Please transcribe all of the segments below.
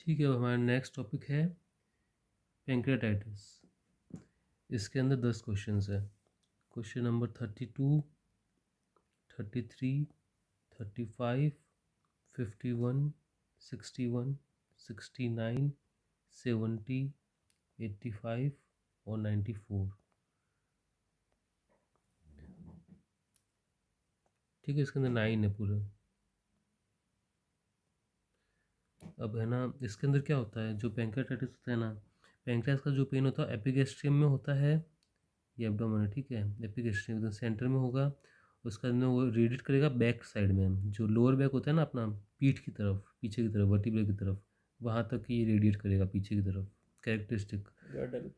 ठीक है, अब हमारा नेक्स्ट टॉपिक है पैंक्रियाटाइटिस। इसके अंदर 10 क्वेश्चंस है। क्वेश्चन नंबर 32, 33, 35, 51, 61, 69, 70, 85 और 94। ठीक है, इसके अंदर 9 है पूरे। अब है ना, इसके अंदर क्या होता है, जो पैंक्रियाटाइटिस होता है ना, पैंक्रियास का जो पेन होता है एपिगैस्ट्रियम में होता है, ये एब्डोमेन है। ठीक है, एपिगैस्ट्रियम एकदम सेंटर में होगा। उसका अंदर वो रेडिएट करेगा बैक साइड में, जो लोअर बैक होता है ना अपना, पीठ की तरफ, पीछे की तरफ, वर्टिब्रे की तरफ, वहाँ तक ये रेडिएट करेगा पीछे की तरफ। Characteristic girdle.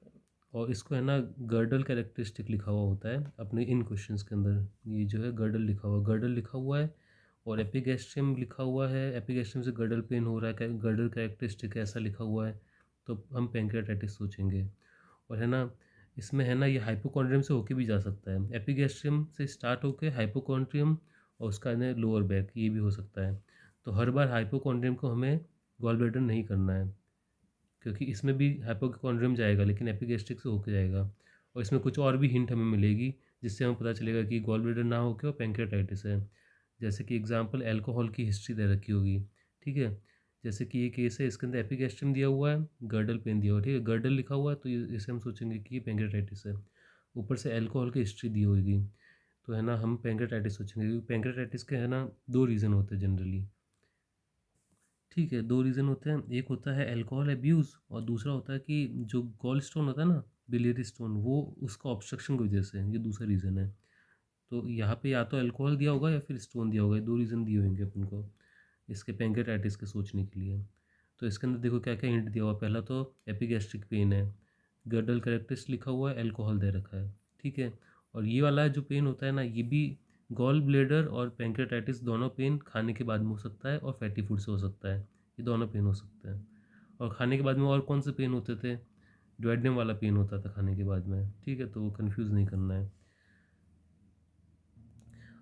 और इसको है ना गर्डल कैरेक्टरिस्टिक लिखा हुआ होता है अपने इन क्वेश्चंस के अंदर। ये जो है गर्डल लिखा हुआ है और एपिगैस्ट्रियम लिखा हुआ है। एपिगैस्ट्रियम से गर्डल पेन हो रहा है, गर्डल कैरेक्टरिस्टिक ऐसा लिखा हुआ है, तो हम पैंक्रियाटाइटिस सोचेंगे। और है ना, इसमें है ना ये हाइपोकॉन्ड्रियम से होके भी जा सकता है, एपिगैस्ट्रियम से स्टार्ट होके हाइपोकॉन्ड्रियम और उसका है लोअर बैक, ये भी हो सकता है। तो हर बार हाइपोकॉन्ड्रियम को हमें गॉल ब्लैडर नहीं करना है, क्योंकि इसमें भी हाइपोकॉन्ड्रियम जाएगा लेकिन एपिगैस्ट्रिक से होके जाएगा। और इसमें कुछ और भी हिंट हमें मिलेगी जिससे हमें पता चलेगा कि गॉल ब्लैडर ना होके और पैंक्रियाटाइटिस है। जैसे कि एग्जांपल, अल्कोहल की हिस्ट्री दे रखी होगी। ठीक है, जैसे कि ये केस है, इसके अंदर एपिगैस्ट्रियम दिया हुआ है, गर्डल पेन दिया हुआ है। ठीक है, गर्डल लिखा हुआ है तो इसे हम सोचेंगे कि ये पैंक्रियाटाइटिस है। ऊपर से अल्कोहल की हिस्ट्री दी होगी तो है ना हम पैंक्रियाटाइटिस सोचेंगे, क्योंकि पैंक्रियाटाइटिस के है ना 2 रीज़न होते हैं जनरली। ठीक है, 2 रीज़न होते हैं, एक होता है अल्कोहल अब्यूज़ और दूसरा होता है कि जो गॉल स्टोन होता है ना, बिलियरी स्टोन, वो उसका ऑब्स्ट्रक्शन की वजह से, ये दूसरा रीज़न है। तो यहाँ पे या तो अल्कोहल दिया होगा या फिर स्टोन दिया होगा, ये 2 रीज़न दिए होंगे अपन को इसके पैंक्रियाटाइटिस के सोचने के लिए। तो इसके अंदर देखो क्या क्या हिंट दिया हुआ है। पहला तो एपिगैस्ट्रिक पेन है, गर्डल करेक्टरिस्ट लिखा हुआ है, अल्कोहल दे रखा है। ठीक है, और ये वाला जो पेन होता है ना, ये भी गॉल ब्लेडर और पैंक्रियाटाइटिस दोनों पेन खाने के बाद में हो सकता है और फैटी फूड से हो सकता है। ये दोनों पेन हो सकते हैं। और खाने के बाद में और कौन से पेन होते थे, डुओडेनम वाला पेन होता था खाने के बाद में। ठीक है, तो कंफ्यूज नहीं करना है।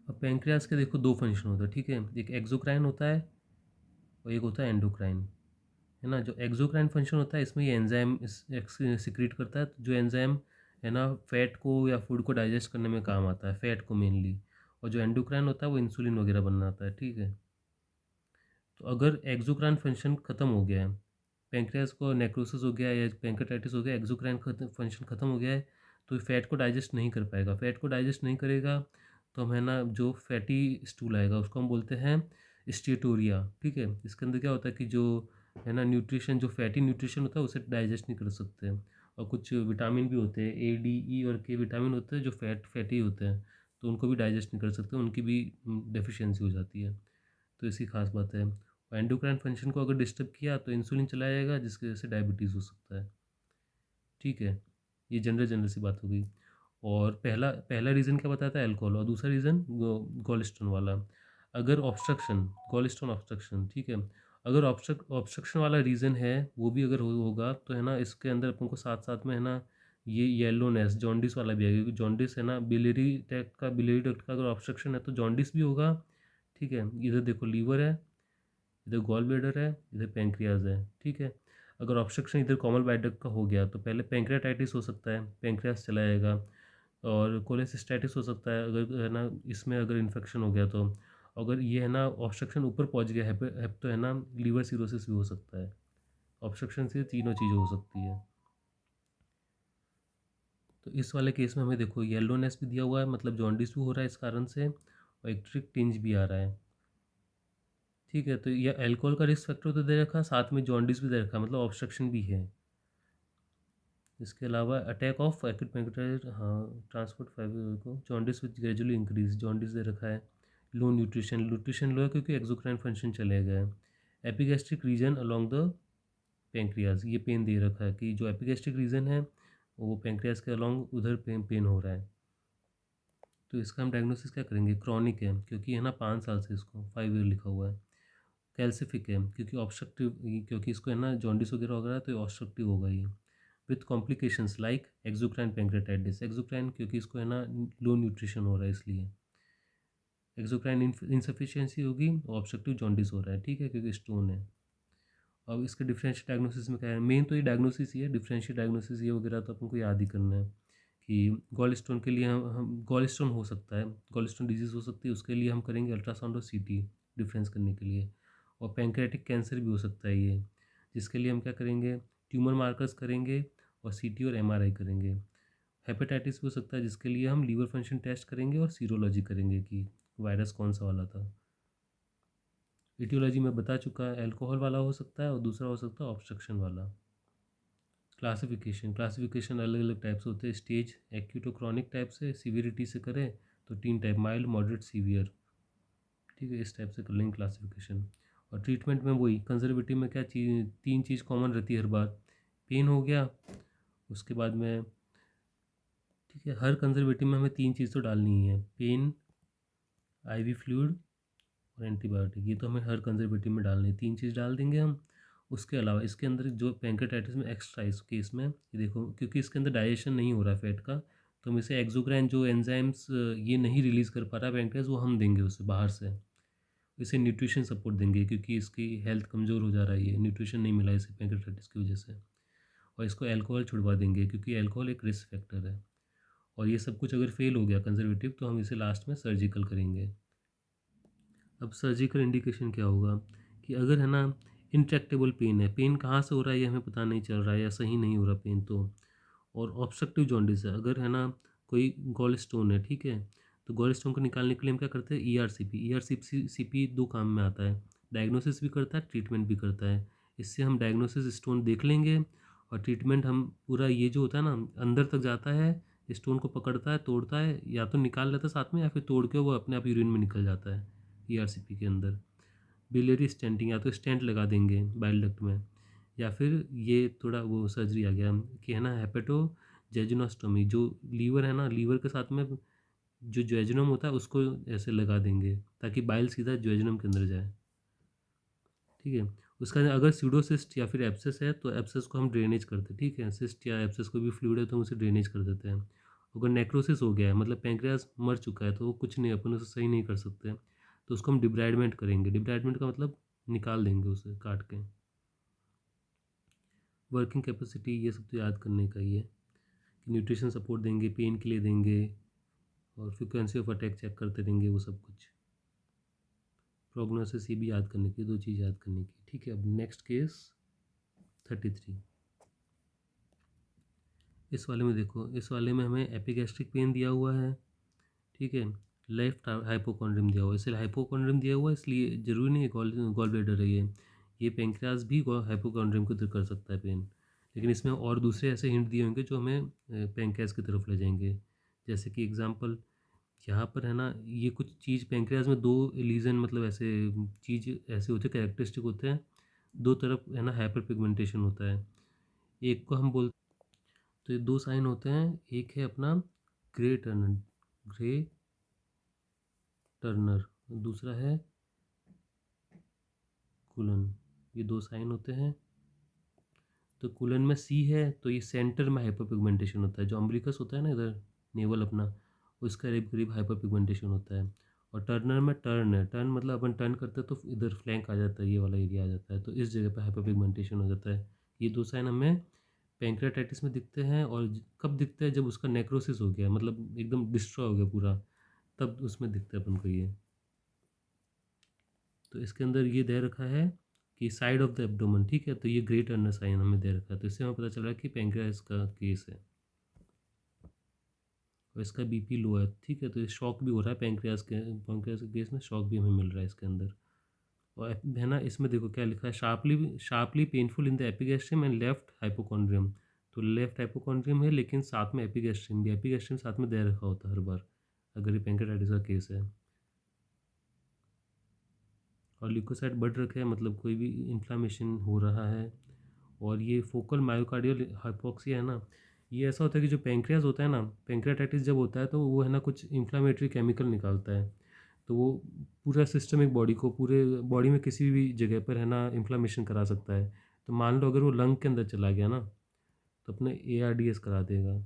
अब पैंक्रियास के देखो 2 फंक्शन होते हैं। ठीक है, एक एक्सोक्राइन होता है और एक होता है एंडोक्राइन। है ना, जो एक्सोक्राइन फंक्शन होता है इसमें ये एंजाइम सिक्रीट करता है, तो जो एंजाइम है ना फैट को या फूड को डाइजेस्ट करने में काम आता है, फैट को मेनली। और जो एंडोक्राइन होता है वो इंसुलिन वगैरह बनाता है। ठीक है, तो अगर एक्सोक्राइन फंक्शन ख़त्म हो गया है, पैंक्रियास को नेक्रोसिस हो गया या पैंक्रियाटाइटिस हो गया, एक्सोक्राइन फंक्शन ख़त्म हो गया है, तो फैट को डाइजेस्ट नहीं कर पाएगा। फैट को डाइजेस्ट नहीं करेगा तो हम है ना जो फैटी स्टूल आएगा उसको हम बोलते हैं स्टेटोरिया। ठीक है, इसके अंदर क्या होता है कि जो है ना न्यूट्रिशन, जो फैटी न्यूट्रिशन होता है उसे डाइजेस्ट नहीं कर सकते हैं। और कुछ विटामिन भी होते हैं, ए डी ई और के विटामिन होते हैं जो फैटी होते हैं, तो उनको भी डाइजेस्ट नहीं कर सकते, उनकी भी डेफिशिएंसी हो जाती है। तो इसकी खास बात है। और एंडोक्राइन फंक्शन को अगर डिस्टर्ब किया तो इंसुलिन चला जाएगा जिसकी वजह से डायबिटीज़ हो सकता है। ठीक है, ये जनरल जनरल सी बात हो गई। और पहला पहला रीज़न क्या बताया था, अल्कोहल, और दूसरा रीज़न गॉलस्टोन वाला। अगर ऑब्स्ट्रक्शन, गॉलस्टोन ऑब्स्ट्रक्शन, ठीक है, अगर ऑब्स्ट्रक्शन वाला रीज़न है वो भी अगर होगा तो है ना इसके अंदर अपन को साथ साथ में है ना ये येलोनेस, जॉन्डिस वाला भी आएगा, क्योंकि जॉन्डिस है ना बिलियरी डक्ट का अगर ऑब्स्ट्रक्शन है तो जॉन्डिस भी होगा। ठीक है, इधर देखो लीवर है, इधर गॉल ब्लैडर है, इधर पैंक्रियाज है। ठीक है, अगर ऑब्स्ट्रक्शन इधर कॉमन बाइडक्ट का हो गया तो पहले पैंक्रियाटाइटिस हो सकता है, पैंक्रियास चला जाएगा। और कोलेसिस्टाइटिस हो सकता है अगर है ना इसमें अगर इन्फेक्शन हो गया तो। अगर ये है ना ऑब्स्ट्रक्शन ऊपर पहुंच गया है तो है ना लीवर सिरोसिस भी हो सकता है। ऑब्स्ट्रक्शन से तीनों चीज़ें हो सकती है। तो इस वाले केस में हमें देखो येलोनेस भी दिया हुआ है, मतलब जॉन्डिस भी हो रहा है इस कारण से, और इलेक्ट्रिक टिंज भी आ रहा है। ठीक है, तो ये अल्कोहल का रिस्क फैक्टर तो दे रखा, साथ में जॉन्डिस भी दे रखा, मतलब ऑब्स्ट्रक्शन भी है। इसके अलावा अटैक ऑफ एक्यूट पैंक्रियाटाइटिस, हाँ, ट्रांसपोर्ट फाइबर को jaundice with gradually increase, jaundice दे रखा है। लो न्यूट्रिशन, न्यूट्रिशन लो है क्योंकि एक्सोक्राइन फंक्शन चले गए। Epigastric region along the pancreas, ये पेन दे रखा है कि जो एपिगैस्ट्रिक रीजन है वो पेंक्रियाज के अलोंग उधर पेन हो रहा है। तो इसका हम डायग्नोसिस क्या करेंगे, क्रॉनिक है क्योंकि है ना 5 साल से इसको 5 ईयर लिखा हुआ है। कैल्सिफिक है क्योंकि ऑब्स्ट्रक्टिव, क्योंकि इसको है ना जॉन्डिस वगैरह हो रहा है तो ये ऑब्स्ट्रक्टिव होगा ये। With complications like exocrine pancreatitis, exocrine क्योंकि इसको है ना लो न्यूट्रिशन हो रहा है इसलिए एक्सोक्राइन इनसफिशियंसी होगी, ऑब्स्ट्रक्टिव जॉन्डिस हो रहा है। ठीक है, क्योंकि स्टोन है। अब इसके डिफरेंशियल डायग्नोसिस में क्या है, मेन तो ये डायग्नोसिस ही है, डिफरेंशियल डायग्नोसिस ये वगैरह तो अपन को याद ही करना है कि गॉल स्टोन के लिए हम गॉल स्टोन हो सकता है, गॉल स्टोन डिजीज़ हो सकती है, उसके लिए हम करेंगे अल्ट्रासाउंड और सीटी डिफरेंस करने के लिए। और पैंक्रियाटिक कैंसर भी हो सकता है ये, जिसके लिए हम क्या करेंगे, ट्यूमर मार्कर्स करेंगे और सीटी और एमआरआई करेंगे। हेपेटाइटिस भी हो सकता है, जिसके लिए हम लीवर फंक्शन टेस्ट करेंगे और सीरोलॉजी करेंगे कि वायरस कौन सा वाला था। इटियोलॉजी में बता चुका है, अल्कोहल वाला हो सकता है और दूसरा हो सकता है ऑब्स्ट्रक्शन वाला। क्लासिफिकेशन अलग अलग टाइप्स होते हैं, स्टेज एक्यूट और क्रॉनिक टाइप से, सीवियरिटी से करें तो 3 टाइप, माइल्ड, मॉडरेट, सीवियर। ठीक है, इस टाइप से कर लेंगे क्लासिफिकेशन। और ट्रीटमेंट में वही कंजर्वेटिव में क्या चीज़, 3 चीज़ कॉमन रहती है हर बार, पेन हो गया, उसके बाद में ठीक है, हर कंजर्वेटिव में हमें 3 चीज़ तो डालनी ही है, पेन, आईवी फ्लूइड और एंटीबायोटिक, ये तो हमें हर कंजर्वेटिव में डालनी है, 3 चीज़ डाल देंगे हम। उसके अलावा इसके अंदर जो पैंक्रेटाइटिस में एक्स्ट्रा इस केस में ये देखो, क्योंकि इसके अंदर डाइजेशन नहीं हो रहा है फैट का, तो हम इसे एक्सोक्राइन जो एंजाइम्स ये नहीं रिलीज़ कर पा रहा है पैंक्रियाज, वो हम देंगे उसे बाहर से। इसे न्यूट्रिशन सपोर्ट देंगे क्योंकि इसकी हेल्थ कमज़ोर हो जा रहा है, ये न्यूट्रिशन नहीं मिला इसे पैंक्रेटाइटिस की वजह से। और इसको अल्कोहल छुड़वा देंगे क्योंकि अल्कोहल एक रिस्क फैक्टर है। और ये सब कुछ अगर फेल हो गया कंजर्वेटिव तो हम इसे लास्ट में सर्जिकल करेंगे। अब सर्जिकल इंडिकेशन क्या होगा कि अगर है ना इंट्रैक्टेबल पेन है, पेन कहाँ से हो रहा है ये हमें पता नहीं चल रहा है या सही नहीं हो रहा पेन तो, और ऑब्स्ट्रक्टिव जॉन्डिस है, अगर है ना कोई गॉल स्टोन है, ठीक है, तो गॉल स्टोन को निकालने के लिए हम क्या करते हैं, ईआरसीपी दो काम में आता है, डायग्नोसिस भी करता है, ट्रीटमेंट भी करता है। इससे हम डायग्नोसिस स्टोन देख लेंगे और ट्रीटमेंट हम पूरा ये जो होता है ना अंदर तक जाता है, स्टोन को पकड़ता है, तोड़ता है, या तो निकाल लेता है साथ में या फिर तोड़ के वो अपने आप यूरिन में निकल जाता है ईआरसीपी के अंदर। बिलियरी स्टेंटिंग, या तो स्टेंट लगा देंगे बाइल डक्ट में, या फिर ये थोड़ा वो सर्जरी आ गया कि है ना हेपेटो जेजुनोस्टोमी, जो लीवर है ना, लीवर के साथ में जो जेजुनम होता है उसको ऐसे लगा देंगे ताकि बाइल सीधा जेजुनम के अंदर जाए। ठीक है, उसका अगर सीडोसिस्ट या फिर एब्सेस है तो एब्सेस को हम ड्रेनेज करते हैं, ठीक है, सिस्ट या एब्सेस को भी फ्लूइड है तो हम उसे ड्रेनेज कर देते हैं। अगर नेक्रोसिस हो गया है मतलब पैंक्रियास मर चुका है तो वो कुछ नहीं, अपन उसे सही नहीं कर सकते, तो उसको हम डिब्राइडमेंट करेंगे। डिब्राइडमेंट का मतलब निकाल देंगे उसे काट के। वर्किंग कैपेसिटी ये सब तो याद करने का ही है कि न्यूट्रिशन सपोर्ट देंगे, पेन के लिए देंगे, और फ्रिक्वेंसी ऑफ अटैक चेक करते रहेंगे, वो सब कुछ। प्रोग्नोसिस ये भी याद करने की, 2 चीज़ याद करने की। ठीक है, अब नेक्स्ट केस 33। इस वाले में देखो, इस वाले में हमें एपिगैस्ट्रिक पेन दिया हुआ है, ठीक है, लेफ्ट हाइपोकॉन्ड्रियम दिया हुआ है, इसलिए हाइपोकॉन्ड्रियम दिया हुआ है इसलिए ज़रूरी नहीं है गॉल ब्लैडर है ये पेंक्रियाज भी हाइपोकॉन्ड्रियम की तरफ कर सकता है पेन, लेकिन इसमें और दूसरे ऐसे हिंट दिए होंगे जो हमें पेंक्रियाज की तरफ ले जाएंगे। जैसे कि एग्जांपल यहाँ पर है ना, ये कुछ चीज़ पेंक्रियाज में 2 लीजन मतलब ऐसे चीज़ ऐसे होते हैं, कैरेक्टरिस्टिक होते हैं, 2 तरफ है ना हाइपर पिगमेंटेशन होता है। एक को हम बोल, तो ये 2 साइन होते हैं, एक है अपना ग्रे टर्नर, दूसरा है कुलन, ये 2 साइन होते हैं। तो कुलन में सी है तो ये सेंटर में हाइपर पिगमेंटेशन होता है, जो अम्बिलिकस होता है ना इधर नेवल अपना, उसका करीब करीब हाइपर पिगमेंटेशन होता है। और टर्नर में टर्न है, टर्न मतलब अपन टर्न करते हैं तो इधर फ्लैंक आ जाता है, ये वाला एरिया आ जाता है, तो इस जगह पर हाइपर पिगमेंटेशन हो जाता है। ये 2 साइन हमें पैंक्रियाटाइटिस में दिखते हैं, और कब दिखते हैं, जब उसका नेक्रोसिस हो गया मतलब एकदम डिस्ट्रॉय हो गया पूरा, तब उसमें दिखता है अपन को ये। तो इसके अंदर ये दे रखा है कि साइड ऑफ द एब्डोमेन, ठीक है, तो ये ग्रे टर्नर साइन हमें दे रखा है, तो इससे हमें पता चल रहा है कि पैंक्रियास का केस है और इसका बीपी लो है, ठीक है, तो ये शॉक भी हो रहा है पैंक्रियास के केस में शॉक भी हमें मिल रहा है इसके अंदर। और है ना, इसमें देखो क्या लिखा है, sharply painful in the epigastrium and left hypochondrium, तो लेफ्ट हाइपोकॉन्ड्रियम है लेकिन साथ में एपिगैस्ट्रियम भी, एपिगैस्ट्रियम साथ में दे रखा होता है हर बार अगर ये पैंक्रियाटाइटिस का केस है। और ल्यूकोसाइट बढ़ रखे हैं मतलब कोई भी इन्फ्लामेशन हो रहा है। और ये फोकल मायोकार्डियल हाइपोक्सिया है ना, ये ऐसा होता है कि जो पैंक्रियाज होता है ना, पैंक्रियाटाइटिस जब होता है तो वो है ना कुछ इन्फ्लामेटरी केमिकल निकालता है, तो वो पूरा सिस्टमिक बॉडी को, पूरे बॉडी में किसी भी जगह पर है ना इन्फ्लामेशन करा सकता है। तो मान लो अगर वो लंग के अंदर चला गया ना तो अपने ARDS करा देगा,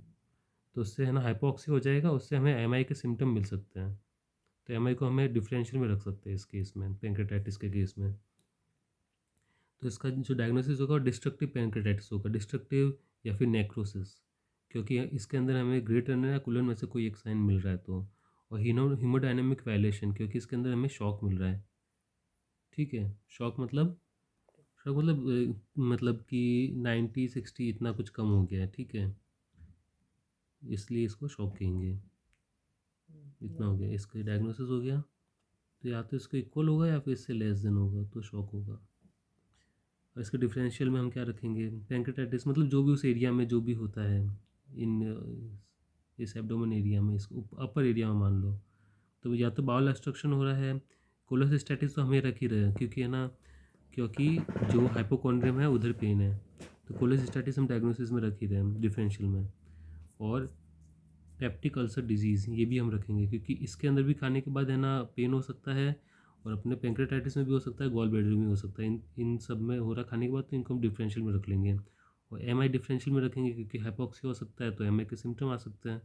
तो उससे है ना हाइपोक्सी हो जाएगा, उससे हमें MI के सिम्टम मिल सकते हैं। तो MI को हमें डिफरेंशियल में रख सकते हैं इस केस में, पैंक्रियाटाइटिस के केस में। तो इसका जो डायग्नोसिस होगा डिस्ट्रक्टिव पैंक्रेटाइटिस होगा, डिस्ट्रक्टिव या फिर नेक्रोसिस, क्योंकि इसके अंदर हमें ग्रेट रनर या कूलन में से कोई एक साइन मिल रहा है तो। और हीमोडायनेमिक वायलेशन, क्योंकि इसके अंदर हमें शॉक मिल रहा है, ठीक है। शॉक मतलब कि 90-60 इतना कुछ कम हो गया है, ठीक है, इसलिए इसको शॉक कहेंगे। इतना हो गया, इसका डायग्नोसिस हो गया। तो या तो इसको इक्वल होगा या फिर इससे लेस देन होगा, तो शॉक होगा। और इसके डिफरेंशियल में हम क्या रखेंगे, पैंक्रेटाइटिस मतलब जो भी उस एरिया में जो भी होता है, इन इस एब्डोमेन एरिया में, इसको अपर एरिया में मान लो, तो या तो बाउल ऑब्स्ट्रक्शन हो रहा है। कोलोसिस्टैटिस तो हमें रख ही रहे हैं, क्योंकि है ना, क्योंकि जो हाइपोकॉन्ड्रियम है उधर पेन है, तो कोलोसिस्टैटिस हम डायग्नोसिस में रख ही रहे हैं डिफरेंशियल में। और पेप्टिक अल्सर डिजीज़ ये भी हम रखेंगे, क्योंकि इसके अंदर भी खाने के बाद है ना पेन हो सकता है, और अपने पैंक्रेटाइटिस में भी हो सकता है, गॉल ब्लैडर में हो सकता है, इन सब में हो रहा खाने के बाद, तो इनको हम डिफरेंशियल में रख लेंगे। और एम आई डिफरेंशियल में रखेंगे, क्योंकि हाइपोक्सिया हो सकता है तो एम आई के सिम्टम आ सकते हैं।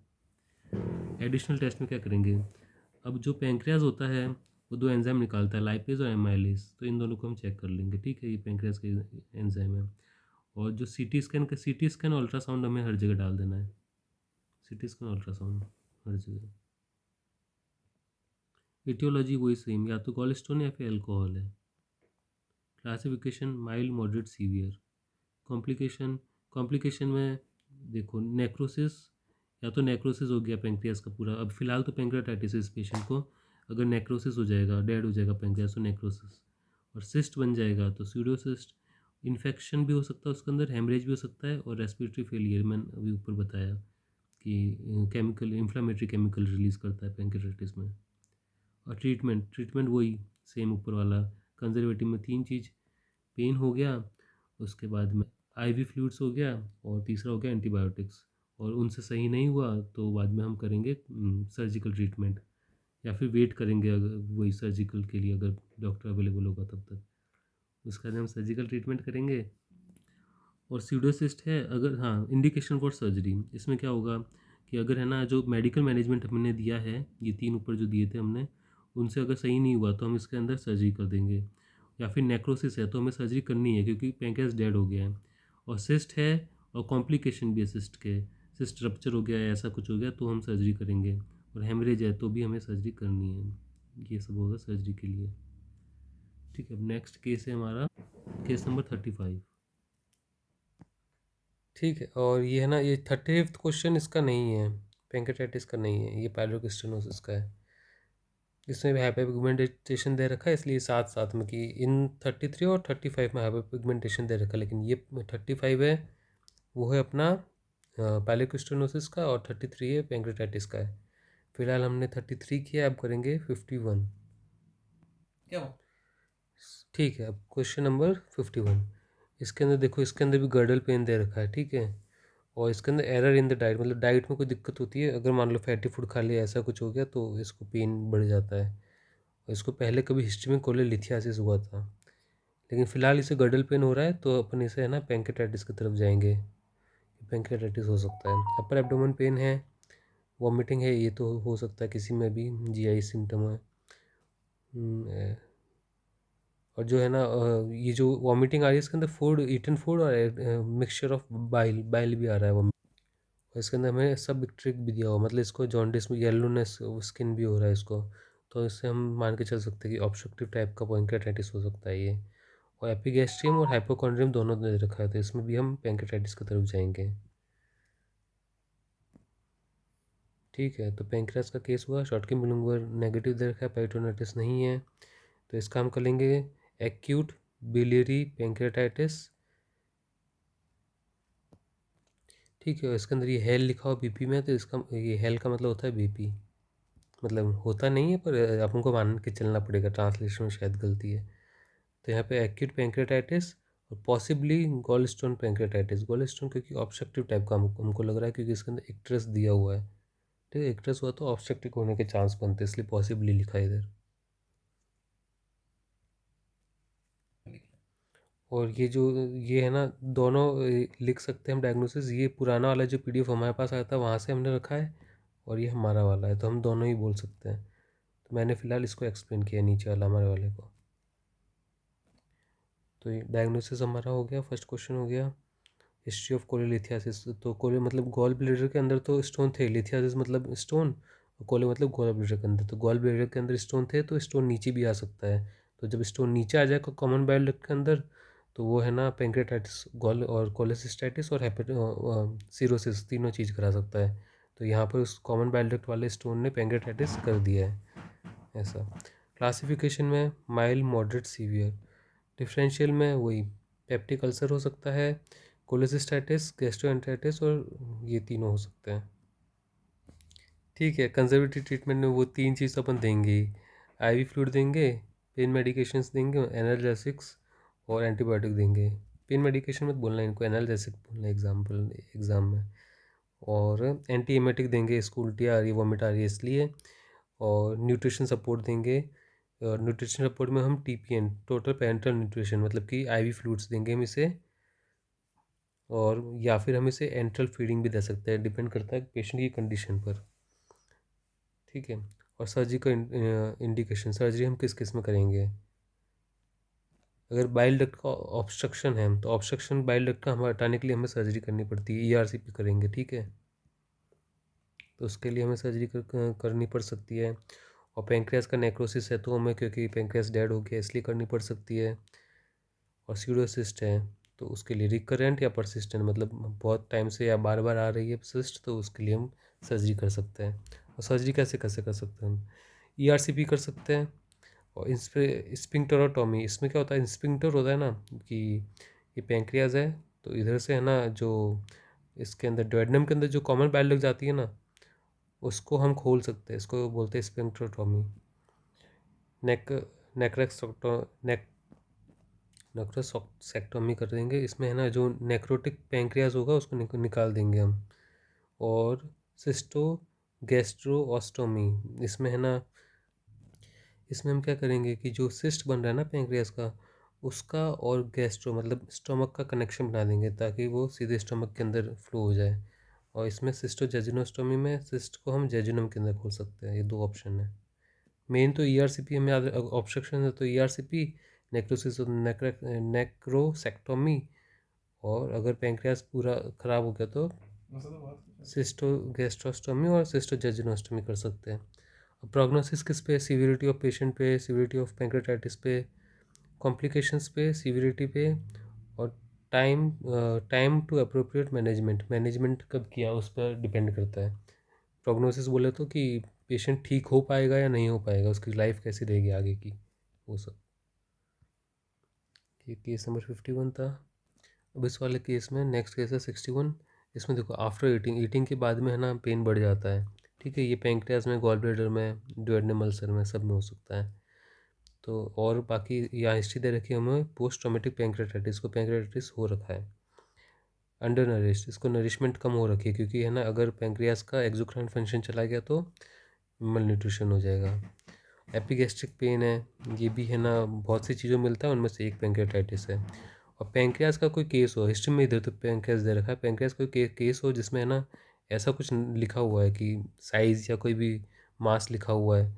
एडिशनल टेस्ट में क्या करेंगे, अब जो पैंक्रियाज होता है वो दो एंजाइम निकालता है, लाइपेज और एमाइलेज, तो इन दोनों को हम चेक कर लेंगे, ठीक है, ये पैंक्रियाज के एंजाइम है। और जो सी टी स्कैन अल्ट्रासाउंड हमें हर जगह डाल देना है, सी टी स्कैन अल्ट्रासाउंड हर जगह। एटियोलॉजी वही सेम, या तो कोलेस्ट्रॉल या फिर अल्कोहल है। Classification mild moderate severe. Complication, complication में देखो नेक्रोसिस, या तो नेक्रोसिस हो गया पेंक्रियास का पूरा, अब फिलहाल तो पेंक्रियाटाइटिस है इस पेशेंट को, अगर नेक्रोसिस हो जाएगा, डेड हो जाएगा पेंक्रियास तो नेक्रोसिस। और सिस्ट बन जाएगा तो स्यूडोसिस्ट। इन्फेक्शन भी हो सकता है उसके अंदर, हेमरेज भी हो सकता है, और रेस्पिरेटरी फेलियर मैंने अभी ऊपर बताया कि केमिकल इन्फ्लामेटरी केमिकल रिलीज़ करता है पेंक्रियाटाइटिस में। और ट्रीटमेंट वही सेम ऊपर वाला, कंजर्वेटिव में 3 चीज़, पेन हो गया, उसके बाद में आईवी फ्लूइड्स हो गया, और तीसरा हो गया एंटीबायोटिक्स। और उनसे सही नहीं हुआ तो बाद में हम करेंगे सर्जिकल ट्रीटमेंट, या फिर वेट करेंगे अगर वही सर्जिकल के लिए, अगर डॉक्टर अवेलेबल होगा तब तक, उसके बाद हम सर्जिकल ट्रीटमेंट करेंगे। और सीडोसिस्ट है अगर, हाँ, इंडिकेशन फॉर सर्जरी, इसमें क्या होगा कि अगर है ना जो मेडिकल मैनेजमेंट हमने दिया है, ये 3 ऊपर जो दिए थे हमने, उनसे अगर सही नहीं हुआ तो हम इसके अंदर सर्जरी कर देंगे। या फिर नेक्रोसिस है तो हमें सर्जरी करनी है, क्योंकि पैंक्रियास डेड हो गया है। और सिस्ट है, और कॉम्प्लिकेशन भी है सिस्ट के, सिस्ट रप्चर हो गया है, ऐसा कुछ हो गया तो हम सर्जरी करेंगे। और हेमरेज है तो भी हमें सर्जरी करनी है। ये सब होगा सर्जरी के लिए, ठीक है। अब नेक्स्ट केस है हमारा केस नंबर 35, ठीक है। और ये है ना, ये 35th क्वेश्चन इसका नहीं है, पेंक्रेटाइटिस का नहीं है, ये पायलोक्सिस्टोसिस का है। इसमें भी हाइपरपिगमेंटेशन दे रखा है, इसलिए साथ साथ में कि इन 33 और 35 में हाइपरपिगमेंटेशन दे रखा है, लेकिन ये 35 है वो है अपना पायलोक्सिस्टोसिस का, और 33 है पेंक्रेटाइटिस का है। फिलहाल हमने 33 किया, अब करेंगे 51, क्या हो, ठीक है। अब क्वेश्चन नंबर 51, इसके अंदर देखो, इसके अंदर भी गर्डल पेन दे रखा है, ठीक है। और इसके अंदर एरर इन द डाइट, मतलब डाइट में कोई दिक्कत होती है, अगर मान लो फैटी फूड खा लिया ऐसा कुछ हो गया तो इसको पेन बढ़ जाता है। और इसको पहले कभी हिस्ट्री में कोलेलिथियासिस हुआ था, लेकिन फ़िलहाल इसे गर्डल पेन हो रहा है, तो अपन इसे है ना पेंक्रेटाइटिस की तरफ जाएंगे, पेंक्रेटाइटिस हो सकता है। अपर एब्डोमेन पेन है, वॉमिटिंग है, ये तो हो सकता है किसी में भी जीआई सिम्टम है। और जो है ना ये जो वॉमिटिंग आ रही है इसके अंदर फूड, ईटन फूड और मिक्सचर ऑफ बाइल, बाइल भी आ रहा है वो। और इसके अंदर हमें सब ट्रिक भी दिया हुआ, मतलब इसको जॉन्डिस में येलोनेस स्किन भी हो रहा है इसको, तो इससे हम मान के चल सकते हैं कि ऑब्स्ट्रक्टिव टाइप का पैंक्रेटाइटिस हो सकता है ये। और एपिगैस्ट्रियम और हाइपोकॉन्ड्रियम दोनों दे रखा है, तो इसमें भी हम पैंक्रेटाइटिस की तरफ जाएंगे, ठीक है। तो पैंक्रियास का केस हुआ, शॉटकी बिलिंगुअर नेगेटिव दे रखा है, पेरिटोनाइटिस नहीं है, तो इसका हम करेंगे एक्यूट बिलियरी पैंक्रेटाइटिस, ठीक है। इसके अंदर ये हेल लिखा हो बीपी में, तो इसका ये हेल का मतलब होता है बीपी, मतलब होता नहीं है पर अपन को मान के चलना पड़ेगा, ट्रांसलेशन में शायद गलती है। तो यहाँ पे एक्यूट पैंक्रेटाइटिस और possibly gall stone pancreatitis, gall stone क्योंकि ऑब्स्ट्रक्टिव टाइप का हमको लग रहा है, क्योंकि इसके अंदर इक्ट्रस दिया हुआ है, ठीक है। इक्ट्रस हुआ तो ऑब्स्ट्रक्टिव होने के चांस बनते हैं, इसलिए पॉसिबली लिखा है इधर। और ये जो ये है ना, दोनों लिख सकते हैं हम डायग्नोसिस, ये पुराना वाला जो पीडीएफ हमारे पास आया था वहाँ से हमने रखा है, और ये हमारा वाला है, तो हम दोनों ही बोल सकते हैं। तो मैंने फ़िलहाल इसको एक्सप्लेन किया नीचे वाला हमारे वाले को। तो ये डायग्नोसिस हमारा हो गया, फर्स्ट क्वेश्चन हो गया। हिस्ट्री ऑफ कोलेलिथियासिस, तो कोले मतलब गॉल ब्लेडर के अंदर तो स्टोन थे, लिथियासिस मतलब स्टोन, कोले मतलब गॉल ब्लेडर के अंदर, तो गॉल ब्लेडर के अंदर स्टोन थे तो स्टोन नीचे भी आ सकता है। तो जब स्टोन नीचे आ जाएगा कॉमन बाइल डक्ट के अंदर, तो वो है ना पेंक्रेटाइटिस, गॉल और कोलेसिस्टाइटिस और सीरोसिस तीनों चीज़ करा सकता है। तो यहाँ पर उस कॉमन बाइल डक्ट वाले स्टोन ने पेंक्रेटाइटिस कर दिया है ऐसा। क्लासिफिकेशन में माइल्ड, मॉडरेट, सीवियर। डिफरेंशियल में वही पेप्टिक अल्सर हो सकता है, कोलेसिस्टाइटिस, गैस्ट्रोएंटेराइटिस, और ये तीनों हो सकते हैं। ठीक है, कंजर्वेटिव ट्रीटमेंट में वो तीन चीज़ तो अपन देंगे ही। आईवी फ्लूइड देंगे, पेन मेडिकेशंस देंगे, एनाल्जेसिक्स और एंटीबायोटिक देंगे। पेन मेडिकेशन मत बोलना, इनको एनाल्जेसिक बोलना एग्जाम में। और एंटी एमेटिक देंगे, इसको उल्टी आ रही है, वॉमिट आ रही है इसलिए। और न्यूट्रिशन सपोर्ट देंगे। और न्यूट्रिशन सपोर्ट में हम TPN, टोटल पेरेंटल न्यूट्रिशन, मतलब कि आईवी फ्लूइड्स देंगे हम इसे। और या फिर हम इसे एंट्रल फीडिंग भी दे सकते हैं, डिपेंड करता है पेशेंट की कंडीशन पर। ठीक है। और सर्जरी का इंडिकेशन, सर्जरी हम किस किस में करेंगे। अगर बाइल डक्ट का ऑब्स्ट्रक्शन है तो ऑब्स्ट्रक्शन बाइल डक्ट का हम हटाने के लिए हमें सर्जरी करनी पड़ती है, ERCP करेंगे। ठीक है, तो उसके लिए हमें सर्जरी करनी पड़ सकती है। और पेंक्रियास का नेक्रोसिस है तो हमें, क्योंकि पेंक्रियास डेड हो गया इसलिए करनी पड़ सकती है। और सीडोसिस्ट है तो उसके लिए रिकरेंट या परसिस्टेंट, मतलब बहुत टाइम से या बार बार आ रही है सिस्ट, तो उसके लिए हम सर्जरी कर सकते हैं। और सर्जरी कैसे कैसे कर सकते हैं हम, ERCP कर सकते हैं। और स्पिंक्टरोटॉमी, इसमें क्या होता है, स्पिंक्टर होता है ना कि ये पेंक्रियाज है, तो इधर से है ना जो इसके अंदर डुओडेनम के अंदर जो कॉमन बाइल लग जाती है ना, उसको हम खोल सकते हैं, इसको बोलते हैं स्पिंक्टरोटॉमी। नेक नेक्रेक्सोक्टो नेक नेक्रोसेक्टोमी कर देंगे, इसमें है ना जो नेक्रोटिक पेंक्रियाज होगा उसको निकाल देंगे हम। और सिस्टो गैस्ट्रोओस्टोमी, इसमें है ना, इसमें हम क्या करेंगे कि जो सिस्ट बन रहा है ना पेंक्रियास का, उसका और गैस्ट्रो मतलब स्टोमक का कनेक्शन बना देंगे ताकि वो सीधे स्टोमक के अंदर फ्लो हो जाए। और इसमें सिस्टोजेजिनोस्टोमी में सिस्ट को हम जेजुनम के अंदर खोल सकते हैं। ये दो ऑप्शन है। मेन तो ERCP हमें याद, ऑब्स्ट्रक्शन है तो ERCP, नेक्रोसिस तो नेक्रोसेक्टोमी, और अगर पेंक्रियास पूरा ख़राब हो गया तो सिस्टोगैस्ट्रोस्टोमी और सिस्टोजेजुनोस्टोमी कर सकते हैं। और प्रोग्नोसिस किस पे, सीवियरिटी ऑफ पेशेंट पे, सीवियरिटी ऑफ पेंक्रेटाइटिस पे, कॉम्प्लिकेशंस पे, सीवियरिटी पे, और time time to appropriate management, management कब किया उस पर डिपेंड करता है। प्रोग्नोसिस बोले तो कि पेशेंट ठीक हो पाएगा या नहीं हो पाएगा, उसकी लाइफ कैसी रहेगी आगे की, वो सब। ये केस नंबर 51 था। अब इस वाले केस में नेक्स्ट केस है 61। इसमें देखो आफ्टर ईटिंग, ईटिंग के बाद में है ना पेन बढ़ जाता है। ठीक है, ये पेंक्रियास में, गॉल ब्लैडर में, डुओडेनम अल्सर में, सब में हो सकता है। तो और बाकी यहाँ हिस्ट्री दे रखी है हमें, पोस्ट ट्रॉमेटिक पेंक्रेटाइटिस को पेंक्रेटाइटिस हो रखा है, अंडर नरिश, इसको नरिशमेंट कम हो रखी है, क्योंकि है ना अगर पेंक्रियास का एक्सोक्राइन फंक्शन चला गया तो मल न्यूट्रिशन हो जाएगा। एपिगैस्ट्रिक पेन है, ये भी है ना बहुत सी चीज़ों में मिलता है, उनमें से एक पेंक्रेटाइटिस है। और पेंक्रियास का कोई केस हो, हिस्ट्री में इधर तो पेंक्रियास दे रखा है, पेंक्रियास कोई केस हो जिसमें है ना ऐसा कुछ लिखा हुआ है कि साइज़ या कोई भी मास लिखा हुआ है,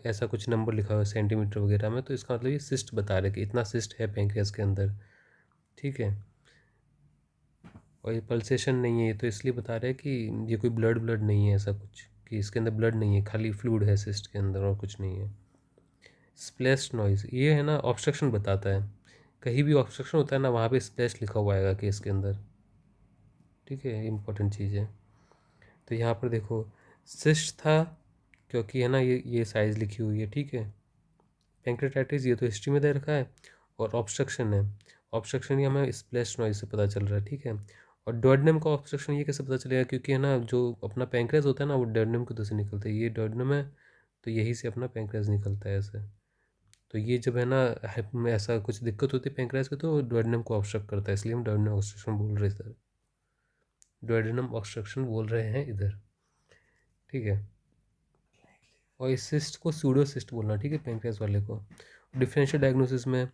ऐसा कुछ नंबर लिखा हुआ है सेंटीमीटर वगैरह में, तो इसका मतलब ये सिस्ट बता रहे कि इतना सिस्ट है पेंक्रियास के अंदर। ठीक है, और ये पल्सेशन नहीं है, ये तो इसलिए बता रहे हैं कि ये कोई ब्लड ब्लड नहीं है, ऐसा कुछ कि इसके अंदर ब्लड नहीं है, खाली फ्लूइड है सिस्ट के अंदर और कुछ नहीं है। स्प्लैश नॉइज़, ये है ना ऑब्स्ट्रक्शन बताता है, कहीं भी ऑब्स्ट्रक्शन होता है ना वहाँ पे स्प्लैश लिखा हुआ आएगा केस के अंदर। ठीक है, इंपॉर्टेंट चीज़ है। तो यहाँ पर देखो सिस्ट था, क्योंकि है ना ये साइज़ लिखी हुई है। ठीक है, पेंक्रेटाइटिस ये तो हिस्ट्री में दे रखा है, और ऑब्स्ट्रक्शन है, ऑब्स्ट्रक्शन ये हमें स्प्लैश नॉइज से पता चल रहा है। ठीक है, और डुओडेनम का ऑब्स्ट्रक्शन ये कैसे पता चलेगा, क्योंकि है ना जो अपना पेंक्रियास होता है ना वो डुओडेनम की तरह से निकलता है, ये डुओडेनम है तो यही से अपना पेंक्रियास निकलता है ऐसे। तो ये जब है ना में ऐसा कुछ दिक्कत होती है पेंक्रियास की तो डुओडेनम को ऑब्स्ट्रक्ट करता है, इसलिए हम डुओडेनम ऑब्स्ट्रक्शन बोल रहे हैं, डुओडेनम ऑब्स्ट्रक्शन बोल रहे हैं इधर। ठीक है, और इस सिस्ट को सूडोसिस्ट बोलना। ठीक है, पेंक्रियास वाले को। डिफरेंशियल डायग्नोसिस में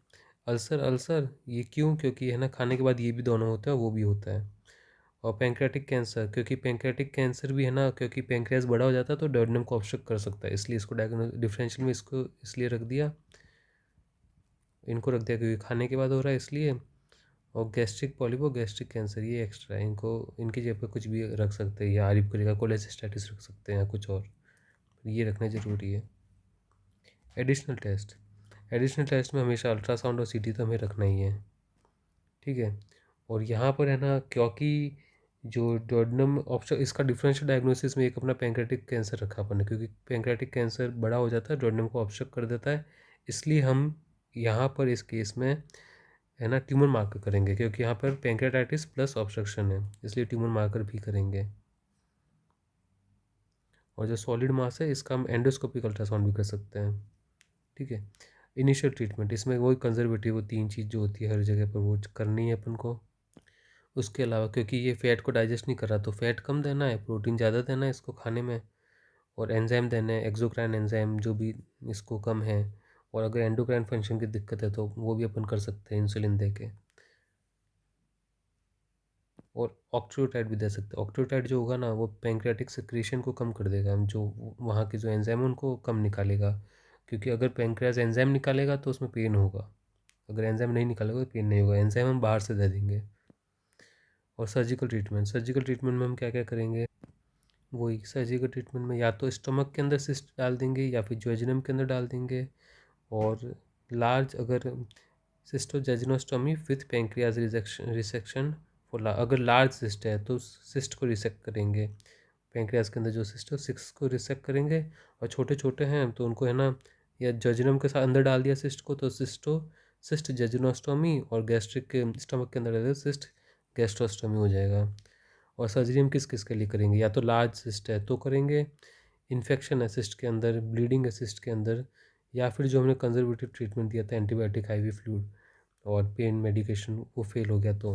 अल्सर, अल्सर ये क्यों, क्योंकि है ना खाने के बाद ये भी दोनों होता है, वो भी होता है। और पेंक्रियाटिक कैंसर, क्योंकि पेंक्रियाटिक कैंसर भी है ना, क्योंकि पेंक्रियास बड़ा हो जाता है तो डुओडेनम को ऑब्स्ट्रक्ट कर सकता है, इसलिए इसको डायग्नोस डिफरेंशियल में इसको इसलिए रख दिया। इनको रख दिया क्योंकि खाने के बाद हो रहा है इसलिए। और गैस्ट्रिक पॉलिप और गैस्ट्रिक कैंसर ये एक्स्ट्रा है, इनको इनकी जगह पर कुछ भी रख सकते हैं, या आरिफ को जगह कोलेसिस्टाइटिस रख सकते हैं या कुछ और, ये रखना ज़रूरी है। एडिशनल टेस्ट में हमेशा अल्ट्रासाउंड और सीटी तो हमें रखना ही है, ठीक है। और यहाँ पर है ना, क्योंकि जो डोडेनम ऑप्शन, इसका डिफरेंशियल डायग्नोसिस में एक अपना पैंक्रेटिक कैंसर रखा अपन ने, क्योंकि पैंक्रेटिक कैंसर बड़ा हो जाता है, डोडेनम को ऑब्स्ट्रक्ट कर देता है, इसलिए हम यहाँ पर इस केस में है ना ट्यूमर मार्कर करेंगे, क्योंकि यहाँ पर पैंक्रेटाइटिस प्लस ऑब्स्ट्रक्शन है, इसलिए ट्यूमर मार्कर भी करेंगे। और जो सॉलिड मास है इसका हम एंडोस्कोपिक अल्ट्रासाउंड भी कर सकते हैं, ठीक है। इनिशियल ट्रीटमेंट इसमें वही कंजर्वेटिव, वो 3 चीज़ जो होती है हर जगह पर वो करनी है अपन को। उसके अलावा क्योंकि ये फ़ैट को डाइजेस्ट नहीं कर रहा, तो फ़ैट कम देना है, प्रोटीन ज़्यादा देना है इसको खाने में, और एंजाइम देना है, एक्सोक्राइन एंजाइम जो भी इसको कम है। और अगर एंडोक्राइन फंक्शन की दिक्कत है तो वो भी अपन कर सकते हैं इंसुलिन दे के। और ऑक्ट्रोटाइड भी दे सकते हैं। ऑक्ट्रोटाइड जो होगा ना वो पैंक्रियाटिक सिक्रीशन को कम कर देगा, जो वहाँ के जो एंजाइम है उनको कम निकालेगा, क्योंकि अगर पैंक्रियाज एंजाइम निकालेगा तो उसमें पेन होगा, अगर एंजाइम नहीं निकालेगा तो पेन नहीं होगा, एंजाइम हम बाहर से दे देंगे। और सर्जिकल ट्रीटमेंट में हम क्या क्या करेंगे, वही सर्जिकल ट्रीटमेंट में या तो स्टमक के अंदर सिस्ट डाल देंगे या फिर ज्वाइनम के अंदर डाल देंगे। और लार्ज अगर सिस्टोजेजिनोस्टोमी विथ पेंक्रियाज रिसेक्शन फॉर अगर लार्ज सिस्ट है तो सिस्ट को रिसेक्ट करेंगे, पेंक्रियाज के अंदर जो सिस्ट है सिस्ट को रिसेक्ट करेंगे। और छोटे छोटे हैं तो उनको है ना, या जजनम के साथ अंदर डाल दिया सिस्ट को तो सिस्ट जेजिनोस्टोमी, और गैस्ट्रिक के स्टमक के अंदर डाल दिया सिस्ट गैस्ट्रोस्टोमी हो जाएगा। और सर्जरी हम किस किस के लिए करेंगे, या तो लार्ज सिस्ट है तो करेंगे, इन्फेक्शन है सिस्ट के अंदर, ब्लीडिंग है सिस्ट के अंदर, या फिर जो हमने कंजर्वेटिव ट्रीटमेंट दिया था एंटीबायोटिक आईवी फ्लूइड और पेन मेडिकेशन वो फेल हो गया तो।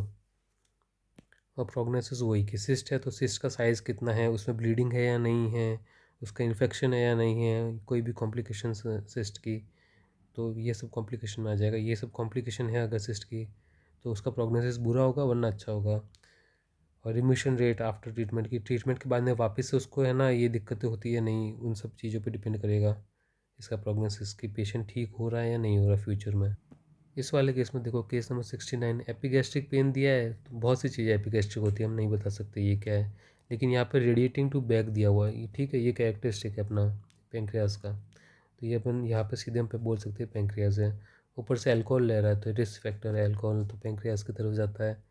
और प्रोग्नोसिस वही कि सिस्ट है तो सिस्ट का साइज़ कितना है, उसमें ब्लीडिंग है या नहीं है, उसका इन्फेक्शन है या नहीं है, कोई भी कॉम्प्लिकेशन सिस्ट की, तो ये सब कॉम्प्लिकेशन में आ जाएगा। ये सब कॉम्प्लिकेशन है अगर सिस्ट की तो उसका प्रोग्नोसिस बुरा होगा वरना अच्छा होगा। और रिमिशन रेट आफ्टर ट्रीटमेंट की, ट्रीटमेंट के बाद में वापस से उसको है ना ये दिक्कतें होती है नहीं, उन सब चीज़ों पे डिपेंड करेगा इसका प्रोग्नोसिस कि पेशेंट ठीक हो रहा है या नहीं हो रहा फ्यूचर में। इस वाले केस में देखो, केस नंबर 69 एपिगैस्ट्रिक पेन दिया है, तो बहुत सी चीज़ें एपिगैस्ट्रिक होती है, हम नहीं बता सकते ये क्या है, लेकिन यहाँ पर रेडिएटिंग टू बैक दिया हुआ है, ठीक है, ये कैरेक्टरिस्टिक है अपना पेंक्रियाज का, तो ये अपन यहाँ पर सीधे हम पे बोल सकते हैं पेंक्रियाज है। ऊपर से अल्कोहल ले रहा है तो रिस्क फैक्टर है अल्कोहल, तो पेंक्रियाज की तरफ जाता है।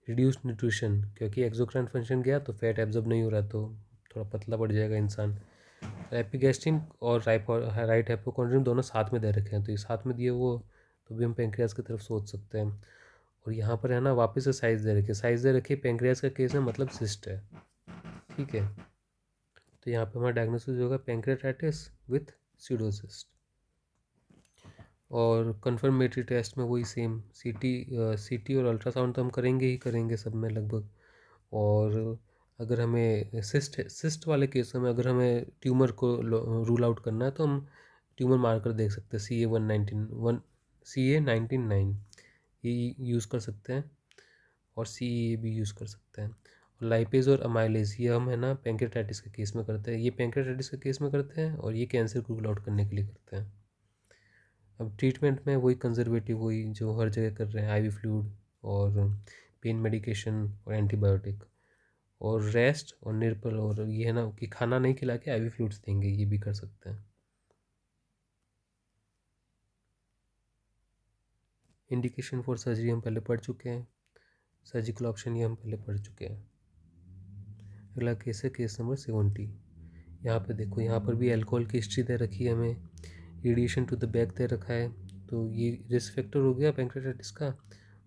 रिड्यूस्ड न्यूट्रिशन, क्योंकि एक्सोक्राइन फंक्शन गया तो फैट एब्जॉर्ब नहीं हो रहा, तो थोड़ा पतला पड़ जाएगा इंसान। एपिगैस्ट्रिन और राइट हाइपोकॉन्ड्रियम दोनों साथ में दे रखे हैं, तो ये साथ में दिए वो तो भी हम पेंक्रियाज की तरफ सोच सकते हैं। और यहाँ पर है ना वापस से साइज़ दे रखी है, साइज़ दे रखी है पेंक्रियाज का केस है मतलब सिस्ट है, ठीक है। तो यहाँ पे हमारा डायग्नोसिस होगा पेंक्रियाटाइटिस विथ सीडोसिस्ट। और कन्फर्मेटरी टेस्ट में वही सेम सीटी और अल्ट्रासाउंड तो हम करेंगे ही करेंगे सब में लगभग। और अगर हमें सिस्ट वाले केसों में अगर हमें ट्यूमर को रूल आउट करना है तो हम ट्यूमर मार्कर देख सकते हैं, CA19 ये यूज़ कर सकते हैं, और CEA भी यूज़ कर सकते हैं। और लाइपेज और अमाइलेज ये हम है ना पेंक्रेटाइटिस के केस में करते हैं, ये पेंक्रेटाइटिस के केस में करते हैं, और ये कैंसर को रूल आउट करने के लिए करते हैं। अब ट्रीटमेंट में वही कंजर्वेटिव वही जो हर जगह कर रहे हैं, आईवी फ्लूइड और पेन मेडिकेशन और एंटीबायोटिक और रेस्ट और निर्पल, और ये है ना कि खाना नहीं खिला के आईवी फ्लूइड्स देंगे, ये भी कर सकते हैं। इंडिकेशन फॉर सर्जरी हम पहले पढ़ चुके हैं, सर्जिकल ऑप्शन ये हम पहले पढ़ चुके हैं। अगला केस है केस नंबर 70। यहाँ पे देखो, यहाँ पर भी अल्कोहल की हिस्ट्री दे रखी है हमें, रेडिएशन टू द बैक दे रखा है, तो ये रिस्क फैक्टर हो गया पेंक्रेटाइटिस का।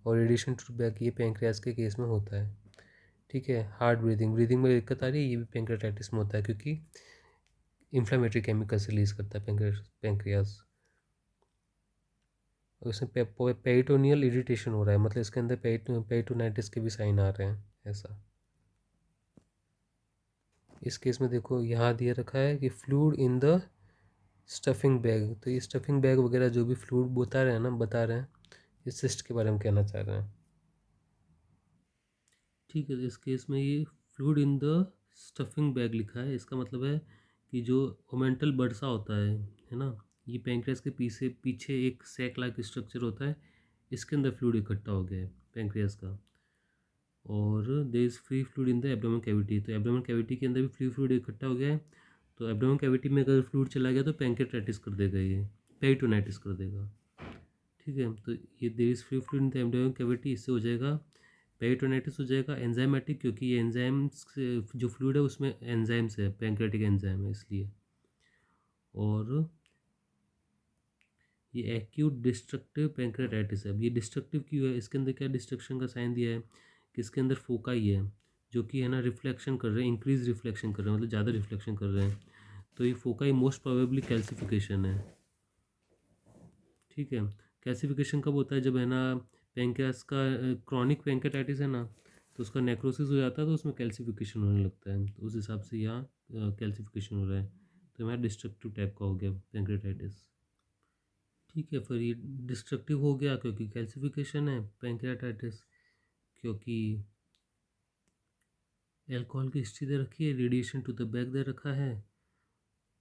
और रेडिएशन टू द बैक ये पेंक्रियाज के केस में होता है, ठीक है। हार्ड ब्रीदिंग में दिक्कत आ रही है, ये भी पेंक्रेटाइटिस में होता है, क्योंकि इन्फ्लामेटरी केमिकल्स रिलीज करता है पेंक्रियाज। और इसमें पेरिटोनियल इरिटेशन हो रहा है, मतलब इसके अंदर पेरिटोनाइटिस के भी साइन आ रहे हैं ऐसा। इस केस में देखो यहाँ दिया रखा है कि fluid in the stuffing bag, तो ये स्टफिंग बैग वगैरह जो भी फ्लूइड बता रहे हैं इस सिस्ट के बारे में कहना चाह रहे हैं, ठीक है। इस केस में ये fluid in the stuffing bag लिखा है, इसका मतलब है कि जो ओमेंटल बर्सा होता है ना, ये पैंक्रियास के पीछे पीछे एक सैक लाइक स्ट्रक्चर होता है, इसके अंदर फ्लूइड इकट्ठा हो गया है पैंक्रियास का। और there is free fluid in the abdomen cavity, तो एब्डोमेन कैविटी के अंदर भी फ्री फ्लूइड इकट्ठा हो गया है। तो एब्डोमेन कैविटी में अगर फ्लूइड चला गया तो पैंक्रियाटाइटिस कर देगा, ये पेरिटोनाइटिस कर देगा। ठीक है, तो ये there is free fluid in the abdomen cavity, इससे हो जाएगा पेरिटोनाइटिस हो जाएगा। एंजाइमेटिक, क्योंकि ये एंजाइम्स जो फ्लूइड है उसमें एंजाइम्स है, पैंक्रियाटिक एंजाइम है इसलिए। और ये एक्यूट डिस्ट्रक्टिव पैंक्रियाटाइटिस है। अब ये डिस्ट्रक्टिव क्यों है, इसके अंदर क्या डिस्ट्रक्शन का साइन दिया है कि इसके अंदर फोकाई है जो कि है ना रिफ्लेक्शन कर रहे हैं, इंक्रीज रिफ्लेक्शन कर रहे हैं, मतलब ज़्यादा रिफ्लेक्शन कर रहे हैं। तो ये फोकाई मोस्ट प्रोबेबली कैल्सिफिकेशन है। ठीक है, कैल्सिफिकेशन कब होता है, जब है ना पैंक्रियास का क्रॉनिक पैंक्रियाटाइटिस है ना, तो उसका नेक्रोसिस हो जाता है तो उसमें कैल्सिफिकेशन होने लगता है, तो उस हिसाब से यहाँ कैल्सिफिकेशन हो रहा है, तो हमारा डिस्ट्रक्टिव टाइप का हो गया पैंक्रियाटाइटिस। ठीक है, फिर ये डिस्ट्रक्टिव हो गया क्योंकि कैल्सिफिकेशन है पैंक्रियाटाइटिस, क्योंकि एल्कोहल की हिस्ट्री दे रखी है, रेडिएशन टू द बैक दे रखा है,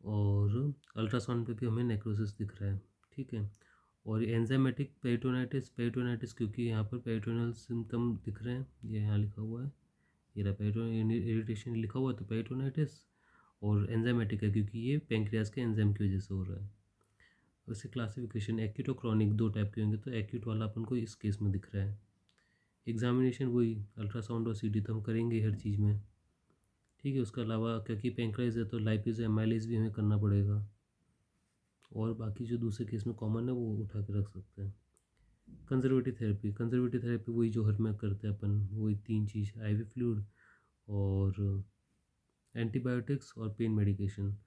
और अल्ट्रासाउंड पे भी हमें नेक्रोसिस दिख रहा है। ठीक है, और एंजाइमेटिक पेरिटोनाइटिस, पेरिटोनाइटिस क्योंकि यहाँ पर पेरिटोनल सिम्टम दिख रहे हैं, ये यहाँ लिखा हुआ है, ये रहा पेरिटोनल इरिटेशन लिखा हुआ है, तो पेरिटोनाइटिस। और एंजाइमेटिक है क्योंकि ये पैंक्रियास के एंजाइम की वजह से हो रहा है। वैसे क्लासिफिकेशन एक्यूट और क्रॉनिक दो टाइप के होंगे, तो एक्यूट वाला अपन को इस केस में दिख रहा है। एग्जामिनेशन वही अल्ट्रासाउंड और सीटी तो हम करेंगे हर चीज़ में। ठीक है, उसके अलावा क्योंकि पैंक्राइज है तो लाइपेज एमाइलेज भी हमें करना पड़ेगा, और बाकी जो दूसरे केस में कॉमन है वो उठा के रख सकते हैं। कंजर्वेटिव थेरेपी, कंजर्वेटिव थेरेपी वही जो हर में करते हैं अपन, वही तीन चीज़, आईवी फ्लूइड और एंटीबायोटिक्स और पेन मेडिकेशन।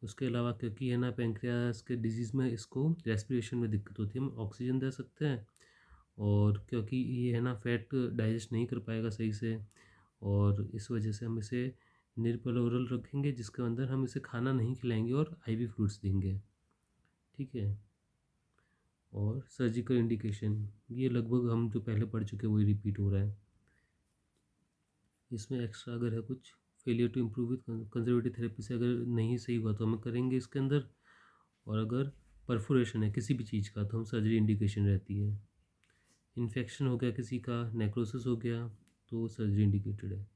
उसके अलावा क्योंकि है ना पैंक्रियास के डिजीज़ में इसको रेस्पिरेशन में दिक्कत होती है, हम ऑक्सीजन दे सकते हैं, और क्योंकि ये है ना फैट डाइजेस्ट नहीं कर पाएगा सही से, और इस वजह से हम इसे निर्पलोरल रखेंगे, जिसके अंदर हम इसे खाना नहीं खिलाएंगे और आईवी फ्लूइड्स देंगे। ठीक है, और सर्जिकल इंडिकेशन ये लगभग हम जो पहले पढ़ चुके वही रिपीट हो रहा है। इसमें एक्स्ट्रा अगर है कुछ, failure to improve with conservative therapy से अगर नहीं सही हुआ तो हमें करेंगे इसके अंदर, और अगर परफोरेशन है किसी भी चीज़ का तो हम सर्जरी इंडिकेशन रहती है। इन्फेक्शन हो गया किसी का, नेक्रोसिस हो गया, तो सर्जरी इंडिकेटेड है।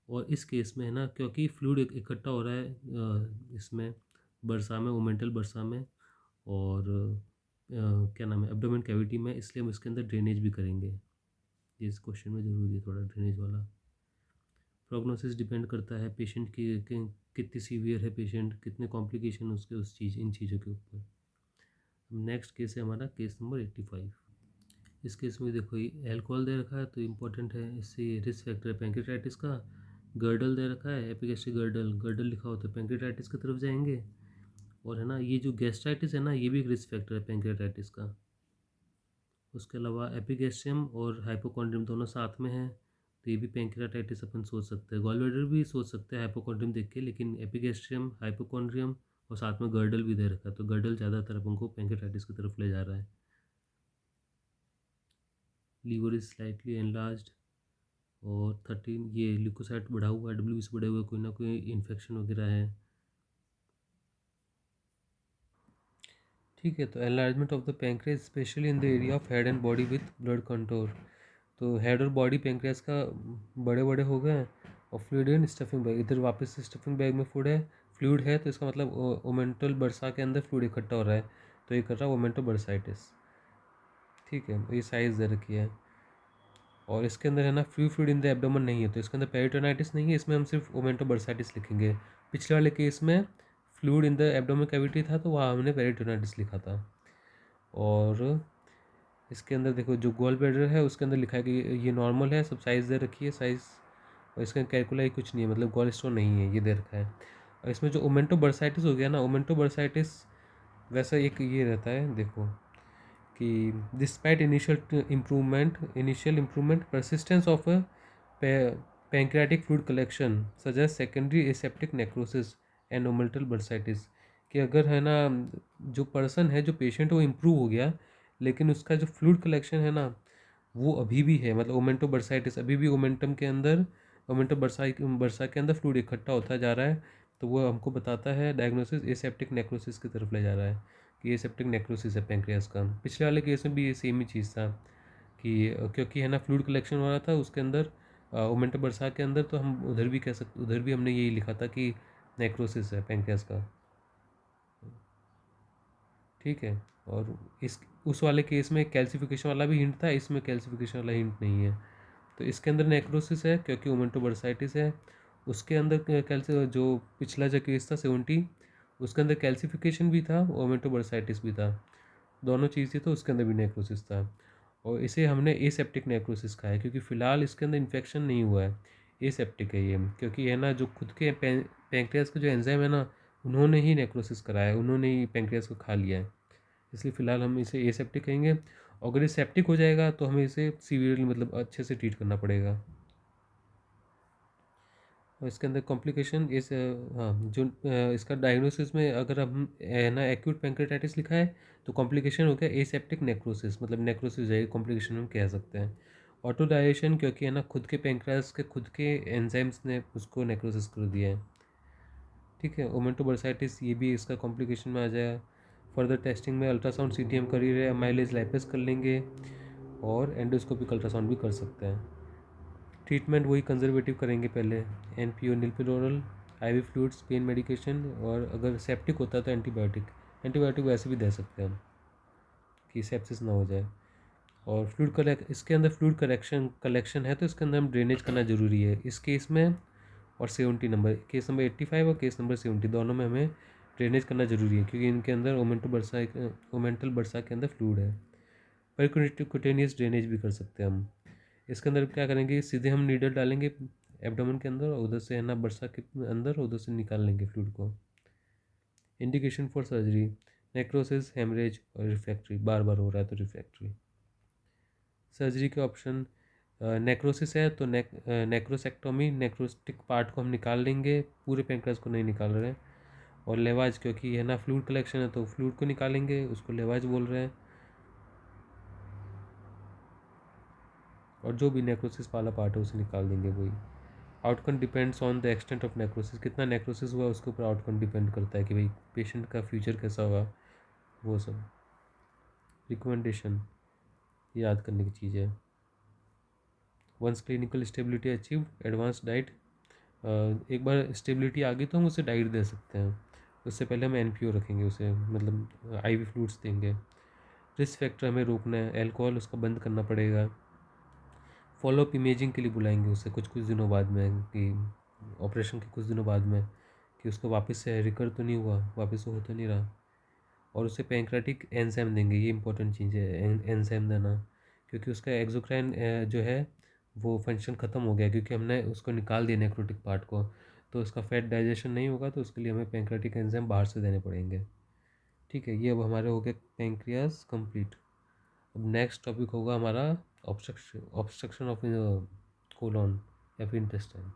और इस केस में है ना क्योंकि फ्लूइड इकट्ठा हो रहा है इसमें बरसा में, ओमेंटल बरसा में, और क्या नाम है एब्डोमेन कैविटी में, इसलिए हम इसके अंदर ड्रेनेज भी करेंगे। ये इस क्वेश्चन में ज़रूरी है थोड़ा ड्रेनेज वाला। प्रोग्नोसिस डिपेंड करता है पेशेंट की कितनी सीवियर है पेशेंट, कितने कॉम्प्लिकेशन उसके उस चीज़ इन चीज़ों के ऊपर। नेक्स्ट केस है हमारा केस नंबर 85। इस केस में देखो ये एल्कोहल दे रखा है तो इम्पोर्टेंट है, इससे रिस्क फैक्टर है पैंक्रियाटाइटिस का। गर्डल दे रखा है, एपिगैस्ट्रिक गर्डल, गर्डल लिखा हो तो पैंक्रियाटाइटिस की तरफ जाएंगे। और है ना ये जो गैस्ट्राइटिस है ना, ये भी एक रिस्क फैक्टर है पैंक्रियाटाइटिस का। उसके अलावा एपिगैस्ट्रियम और हाइपोकॉन्ड्रियम दोनों साथ में है, तो ये भी पैंक्रियाटाइटिस अपन सोच सकते हैं। गॉलब्लैडर भी सोच सकते हैं हाइपोकॉन्ड्रियम देख के, लेकिन एपिगैस्ट्रियम, हाइपोकॉन्ड्रियम और साथ में गर्डल भी दे रखा है, तो गर्डल ज़्यादातर अपन को पैंक्रियाटाइटिस की तरफ ले जा रहा है। लीवर इज स्लाइटली एनलार्ज्ड, और 13 ये ल्यूकोसाइट बढ़ा हुआ है, डब्ल्यूबीसी बढ़े हुए, कोई ना कोई इन्फेक्शन वगैरह है। ठीक है, तो enlargement of the pancreas specially in the area of head and body with blood contour, तो हेड और बॉडी पैंक्रियास का बड़े बड़े हो गए हैं, और फ्लूइड इन स्टफिंग बैग, इधर वापस से स्टफिंग बैग में फूड है, फ्लूइड है, तो इसका मतलब ओमेंटल बर्सा के अंदर फ्लूइड इकट्ठा हो रहा है, तो ये कर रहा है ओमेंटो बर्साइटिस। ठीक है, ये साइज़ दे रखी है, और इसके अंदर है ना free fluid in the abdomen नहीं है, तो इसके अंदर पेरिटोनाइटिस नहीं है, इसमें हम सिर्फ ओमेंटो बर्साइटिस लिखेंगे। पिछले वाले केस में fluid in the abdomen cavity था तो वहाँ हमने पेरिटोनाइटिस लिखा था। और इसके अंदर देखो जो गोल ब्लैडर है उसके अंदर लिखा है कि ये नॉर्मल है, सब साइज़ दे रखी है साइज़, और इसका कैलकुलाई कुछ नहीं है, मतलब गॉल स्टोन नहीं है, ये दे रखा है। और इसमें जो ओमेंटो बर्साइटिस हो गया ना, ओमेंटो बर्साइटिस वैसा एक ये रहता है देखो कि despite initial improvement persistence of pancreatic fluid collection such as secondary aseptic necrosis and omental bursitis, कि अगर है ना जो पर्सन है जो पेशेंट वो इम्प्रूव हो गया, लेकिन उसका जो फ्लूइड कलेक्शन है ना वो अभी भी है, मतलब ओमेंटो बर्साइटिस अभी भी ओमेंटम के अंदर, ओमेंटो बर्सा के अंदर फ्लूइड इकट्ठा होता जा रहा है, तो वो हमको बताता है डायग्नोसिस एसेप्टिक नेक्रोसिस की तरफ ले जा रहा है कि एसेप्टिक नेक्रोसिस है पैंक्रियास का। पिछले वाले केस में भी ये सेम ही चीज़ था कि क्योंकि है ना फ्लूइड कलेक्शन हो रहा था उसके अंदर, ओमेंटो बरसा के अंदर, तो हम उधर भी कह सकते, उधर भी हमने यही लिखा था कि नेक्रोसिस है पैंक्रियास का। ठीक है। और इस उस वाले केस में कैल्सिफिकेशन वाला भी हिंट था, इसमें कैल्सिफिकेशन वाला हिंट नहीं है। तो इसके अंदर नेक्रोसिस है क्योंकि ओमेंटो बरसाइटिस है। उसके अंदर कैल्सि जो पिछला जो केस था 70, उसके अंदर कैल्सिफिकेशन भी था, ओमेंटो बरसाइटिस भी था, दोनों चीज़ थी, तो उसके अंदर भी नेक्रोसिस था। और इसे हमने एसेप्टिक नेक्रोसिस कहा है क्योंकि फ़िलहाल इसके अंदर इन्फेक्शन नहीं हुआ है, एसेप्टिक है ये, क्योंकि है ना जो खुद के पैंक्रियास का जो एंजाइम है ना, उन्होंने ही नेक्रोसिस कराया है, उन्होंने ही पैंक्रियास को खा लिया है, इसलिए फ़िलहाल हम इसे एसेप्टिक कहेंगे। अगर ये सेप्टिक हो जाएगा तो हमें इसे सीवियरली मतलब अच्छे से ट्रीट करना पड़ेगा। और इसके अंदर कॉम्प्लिकेशन इस हाँ जो इसका डायग्नोसिस में अगर हम ना एक्यूट पैंक्रेटाइटिस लिखा है तो कॉम्प्लिकेशन हो गया एसेप्टिक नेक्रोसिस, मतलब नेक्रोसिस हो जाएगी, कॉम्प्लिकेशन हम कह सकते हैं। ऑटो डायलेशन क्योंकि है ना खुद के पैंक्रियास के खुद के एंजाइम्स ने उसको नेक्रोसिस कर दिया है। ठीक है। ओमेंटो बरसाइटिस ये भी इसका कॉम्प्लिकेशन में आ जाएगा। फर्दर टेस्टिंग में अल्ट्रासाउंड सीटीएम कर ही रहे, माइलेज लाइपेस कर लेंगे और एंडोस्कोपिक अल्ट्रासाउंड भी कर सकते हैं। ट्रीटमेंट वही कंजर्वेटिव करेंगे पहले, NPO nil per oral, IV fluids, pain medication, और अगर सेप्टिक होता है तो एंटीबायोटिक। एंटीबायोटिक वैसे भी दे सकते हैं हम कि सेप्सिस ना हो जाए। और इसके अंदर फ्लूइड कलेक्शन है तो इसके अंदर हम ड्रेनेज करना ज़रूरी है इस केस में। और 70 नंबर, केस नंबर 85 और केस नंबर 70 दोनों में हमें ड्रेनेज करना ज़रूरी है क्योंकि इनके अंदर ओमेंटल बर्सा के अंदर फ्लूइड है। परक्यूटेनियस ड्रेनेज भी कर सकते हैं हम। इसके अंदर क्या करेंगे, सीधे हम नीडल डालेंगे एब्डोमेन के अंदर और उधर से है ना बर्सा के अंदर, उधर से निकाल लेंगे फ्लूइड को। Indication for surgery, necrosis, haemorrhage और रिफ्रैक्टरी, बार बार हो रहा है तो रिफ्रैक्टरी। सर्जरी के ऑप्शन, नेक्रोसिस है तो नेक्रोसेक्टोमी, नेक्रोस्टिक पार्ट को हम निकाल लेंगे, पूरे पेंक्रियास को नहीं निकाल रहे हैं। और लेवाज क्योंकि है ना फ्लूइड कलेक्शन है तो फ्लूइड को निकालेंगे, उसको लेवाज बोल रहे हैं। और जो भी नेक्रोसिस वाला पार्ट है उसे निकाल देंगे वही। Outcome depends on the extent of necrosis, कितना नेक्रोसिस हुआ उसके ऊपर आउटकम डिपेंड करता है कि भाई पेशेंट का फ्यूचर कैसा होगा, वो सब। रिकमेंडेशन याद करने की चीज़ है। Once clinical stability achieve, advance diet, एक बार स्टेबिलिटी आ गई तो हम उसे डाइट दे सकते हैं, उससे पहले हम एनपीओ रखेंगे उसे, मतलब आईवी फ्लूइड्स देंगे। रिस्क फैक्टर हमें रोकना है, अल्कोहल उसका बंद करना पड़ेगा। फॉलोअप इमेजिंग के लिए बुलाएंगे उसे कुछ कुछ दिनों बाद में, कि ऑपरेशन के कुछ दिनों बाद में, कि उसको वापस से रिकर तो नहीं हुआ, वापस से हो तो नहीं रहा। और उसे पैंक्रेटिक एंजाइम देंगे, ये इंपॉर्टेंट चीज़ है एंजाइम देना, क्योंकि उसका एक्सोक्राइन जो है वो फंक्शन ख़त्म हो गया क्योंकि हमने उसको निकाल दिया नेक्रोटिक पार्ट को, तो उसका फैट डाइजेशन नहीं होगा, तो उसके लिए हमें पैंक्रेटिक एंजाइम बाहर से देने पड़ेंगे। ठीक है, ये अब हमारे हो गए पैंक्रियास कंप्लीट। अब नेक्स्ट टॉपिक होगा हमारा ऑब्स्ट्रक्शन ऑफ कोलोन या फिर इंटेस्टाइन।